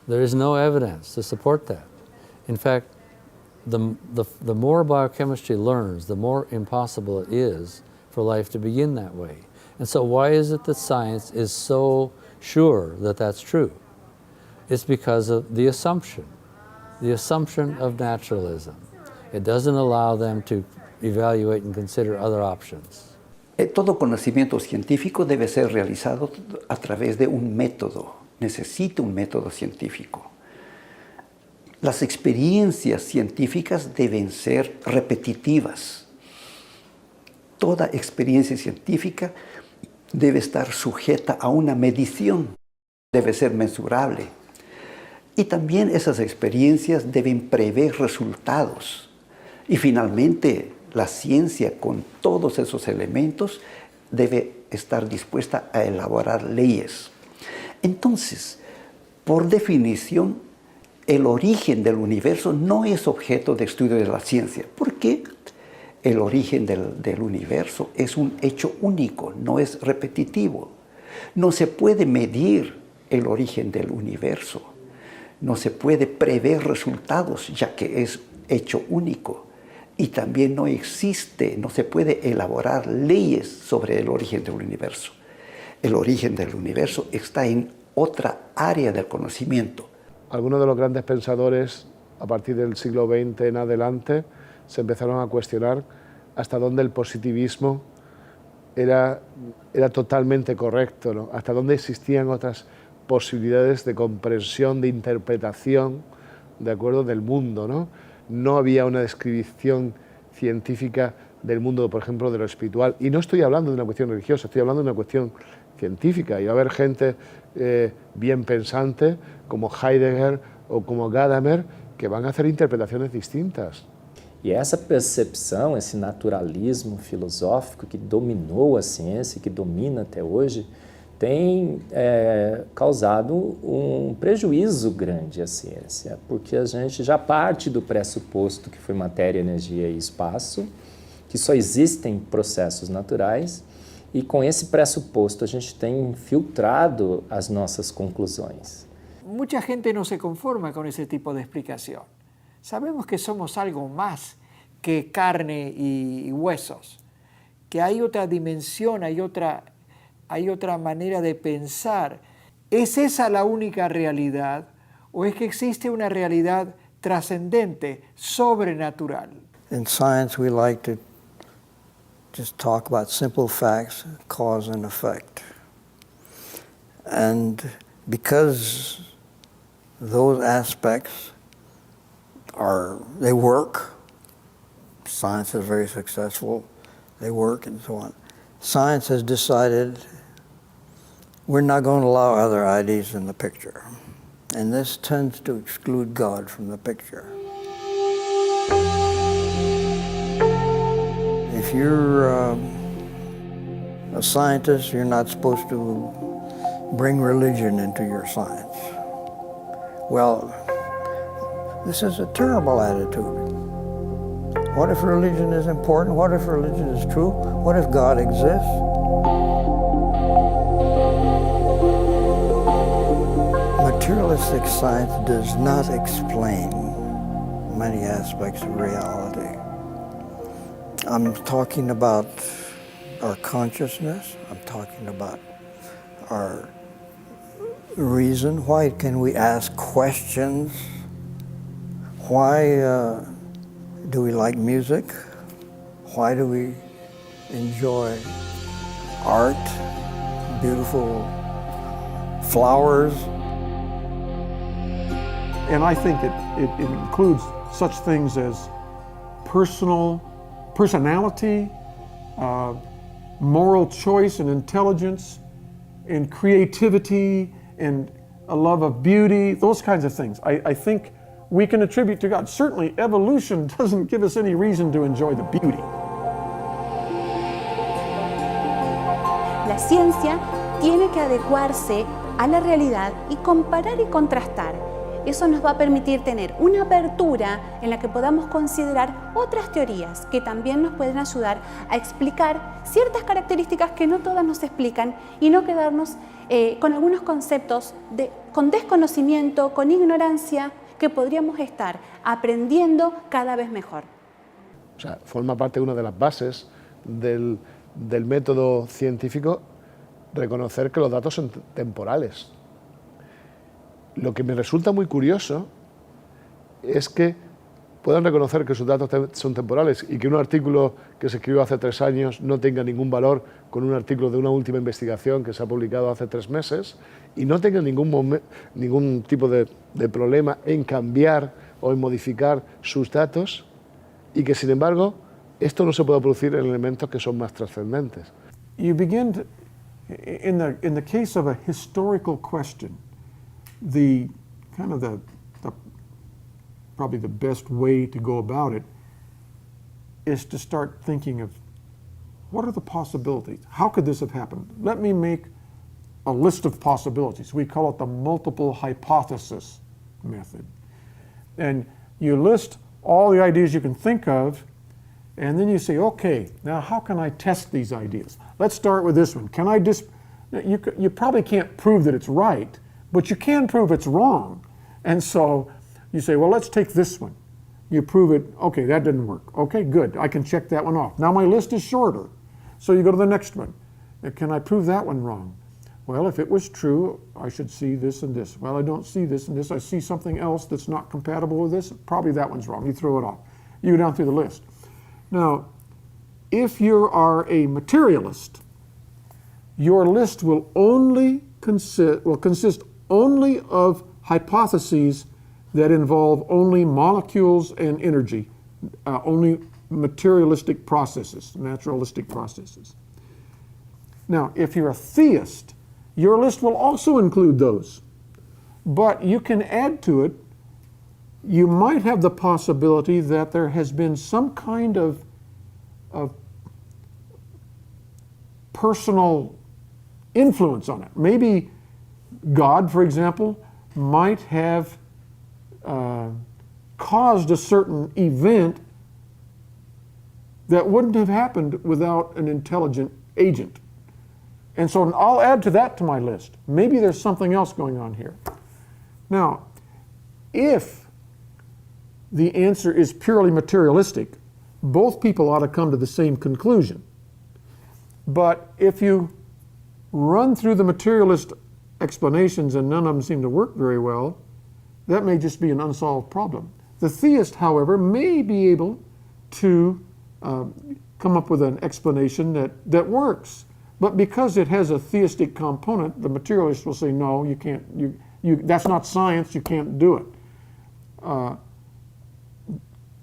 There is no evidence to support that. In fact, the more biochemistry learns, the more impossible it is for life to begin that way. And so why is it that science is so sure that that's true? It's because of the assumption of naturalism. It doesn't allow them to evaluate and consider other options. Todo conocimiento científico debe ser realizado a través de un método. Necesita un método científico. las experiencias científicas deben ser repetitivas. Toda experiencia científica debe estar sujeta a una medición, debe ser mensurable. Y también esas experiencias deben prever resultados. Y finalmente, la ciencia con todos esos elementos debe estar dispuesta a elaborar leyes. Entonces, por definición, el origen del universo no es objeto de estudio de la ciencia. ¿Por qué? El origen del universo es un hecho único, no es repetitivo. No se puede medir el origen del universo. No se puede prever resultados, ya que es hecho único. Y también no se puede elaborar leyes sobre el origen del universo. El origen del universo está en otra área del conocimiento. Algunos de los grandes pensadores, a partir del siglo XX en adelante, se empezaron a cuestionar hasta dónde el positivismo era totalmente correcto, ¿no? Hasta dónde existían otras posibilidades de comprensión, de interpretación, de acuerdo, del mundo, ¿no? No había una descripción científica del mundo, por ejemplo, de lo espiritual. Y no estoy hablando de una cuestión religiosa, estoy hablando de una cuestión científica. Y va a haber gente bien pensante, como Heidegger o como Gadamer, que van a hacer interpretaciones distintas. E essa percepção, esse naturalismo filosófico que dominou a ciência, que domina até hoje, tem causado um prejuízo grande à ciência, porque a gente já parte do pressuposto que foi matéria, energia e espaço, que só existem processos naturais, e com esse pressuposto a gente tem filtrado as nossas conclusões. Mucha gente no se conforma con ese tipo de explicación. Sabemos que somos algo más que carne y huesos, que hay otra dimensión, hay otra manera de pensar. ¿Es esa la única realidad o es que existe una realidad trascendente, sobrenatural? In science we like to just talk about simple facts, cause and effect. And because those aspects they work, science is very successful, they work and so on. Science has decided we're not going to allow other ideas in the picture. And this tends to exclude God from the picture. If you're a scientist, you're not supposed to bring religion into your science. Well, this is a terrible attitude. What if religion is important? What if religion is true? What if God exists? Materialistic science does not explain many aspects of reality. I'm talking about our consciousness. I'm talking about our reason. Why can we ask questions? Why do we like music? Why do we enjoy art, beautiful flowers? And I think it includes such things as personality, moral choice and intelligence, and creativity, and a love of beauty, those kinds of things. I think we can attribute to God. Certainly, evolution doesn't give us any reason to enjoy the beauty. La ciencia tiene que adecuarse a la realidad y comparar y contrastar. Eso nos va a permitir tener una apertura en la que podamos considerar otras teorías que también nos pueden ayudar a explicar ciertas características que no todas nos explican y no quedarnos con algunos conceptos con desconocimiento, con ignorancia, que podríamos estar aprendiendo cada vez mejor. O sea, forma parte de una de las bases del método científico reconocer que los datos son temporales. Lo que me resulta muy curioso es que puedan reconocer que sus datos son temporales y que un artículo que se escribió hace 3 años no tenga ningún valor con un artículo de una última investigación que se ha publicado hace 3 meses y no tenga ningún tipo de problema en cambiar o en modificar sus datos y que, sin embargo, esto no se puede producir en elementos que son más trascendentes. You begin to, in the case of a historical question, the probably the best way to go about it is to start thinking of what are the possibilities? How could this have happened? Let me make a list of possibilities. We call it the multiple hypothesis method. And you list all the ideas you can think of, and then you say, okay, now how can I test these ideas? Let's start with this one. Can I you probably can't prove that it's right, but you can prove it's wrong. And so you say, well, let's take this one. You prove it, okay, that didn't work. Okay, good, I can check that one off. Now my list is shorter. So you go to the next one. Can I prove that one wrong? Well, if it was true, I should see this and this. Well, I don't see this and this. I see something else that's not compatible with this. Probably that one's wrong. You throw it off. You go down through the list. Now, if you are a materialist, your list will consist only of hypotheses that involve only molecules and energy, only materialistic processes, naturalistic processes. Now, if you're a theist, your list will also include those, but you can add to it. You might have the possibility that there has been some kind of personal influence on it. Maybe God, for example, might have caused a certain event that wouldn't have happened without an intelligent agent. And so I'll add to that to my list. Maybe there's something else going on here. Now, if the answer is purely materialistic, both people ought to come to the same conclusion. But if you run through the materialist explanations and none of them seem to work very well, that may just be an unsolved problem. The theist, however, may be able to come up with an explanation that works. But because it has a theistic component, the materialist will say, no, you can't, that's not science, you can't do it.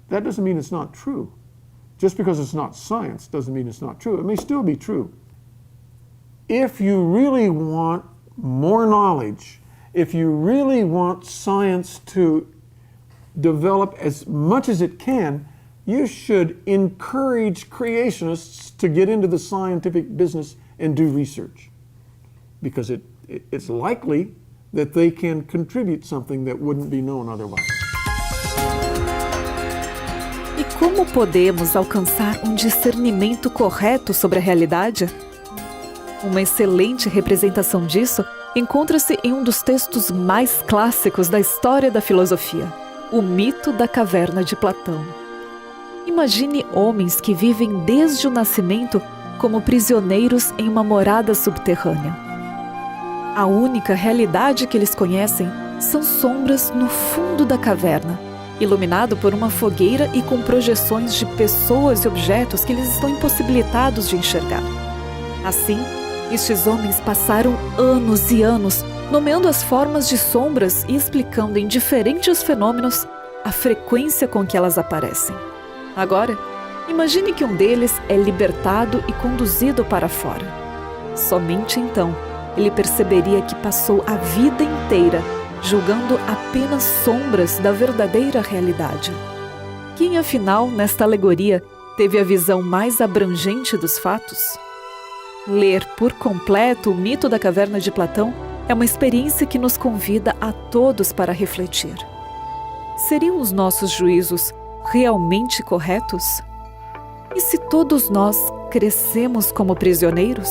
That doesn't mean it's not true. Just because it's not science doesn't mean it's not true. It may still be true. If you really want more knowledge, if you really want science to develop as much as it can, you should encourage creationists to get into the scientific business and do research, because it's likely that they can contribute something that wouldn't be known otherwise. E como podemos alcançar um discernimento correto sobre a realidade? Uma excelente representação disso encontra-se em um dos textos mais clássicos da história da filosofia, o mito da caverna de Platão. Imagine homens que vivem desde o nascimento como prisioneiros em uma morada subterrânea. A única realidade que eles conhecem são sombras no fundo da caverna, iluminado por uma fogueira e com projeções de pessoas e objetos que eles estão impossibilitados de enxergar. Assim, estes homens passaram anos e anos nomeando as formas de sombras e explicando em diferentes fenômenos a frequência com que elas aparecem. Agora, imagine que um deles é libertado e conduzido para fora. Somente então ele perceberia que passou a vida inteira julgando apenas sombras da verdadeira realidade. Quem, afinal, nesta alegoria, teve a visão mais abrangente dos fatos? Ler por completo o mito da caverna de Platão é uma experiência que nos convida a todos para refletir. Seriam os nossos juízos realmente corretos? E se todos nós crescemos como prisioneiros?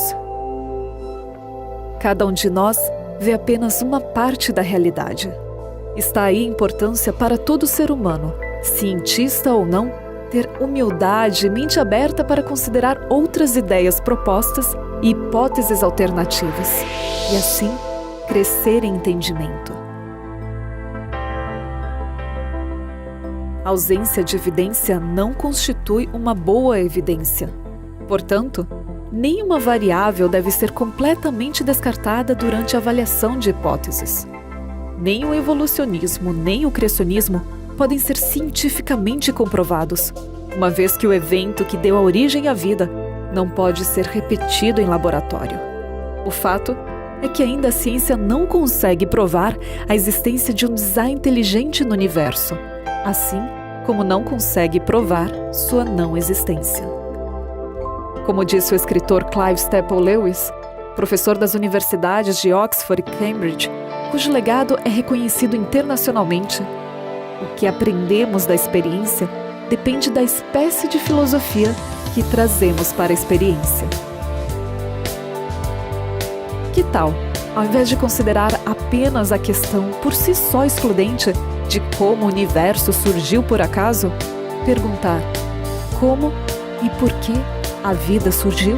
Cada um de nós vê apenas uma parte da realidade. Está aí a importância para todo ser humano, cientista ou não, ter humildade e mente aberta para considerar outras ideias propostas e hipóteses alternativas, e assim crescer em entendimento. A ausência de evidência não constitui uma boa evidência. Portanto, nenhuma variável deve ser completamente descartada durante a avaliação de hipóteses. Nem o evolucionismo, nem o criacionismo podem ser cientificamente comprovados, uma vez que o evento que deu a origem à vida não pode ser repetido em laboratório. O fato é que ainda a ciência não consegue provar a existência de um design inteligente no universo, assim como não consegue provar sua não existência. Como disse o escritor Clive Staple Lewis, professor das universidades de Oxford e Cambridge, cujo legado é reconhecido internacionalmente, o que aprendemos da experiência depende da espécie de filosofia que trazemos para a experiência. Que tal, ao invés de considerar apenas a questão por si só excludente de como o universo surgiu por acaso, perguntar como e por que a vida surgiu?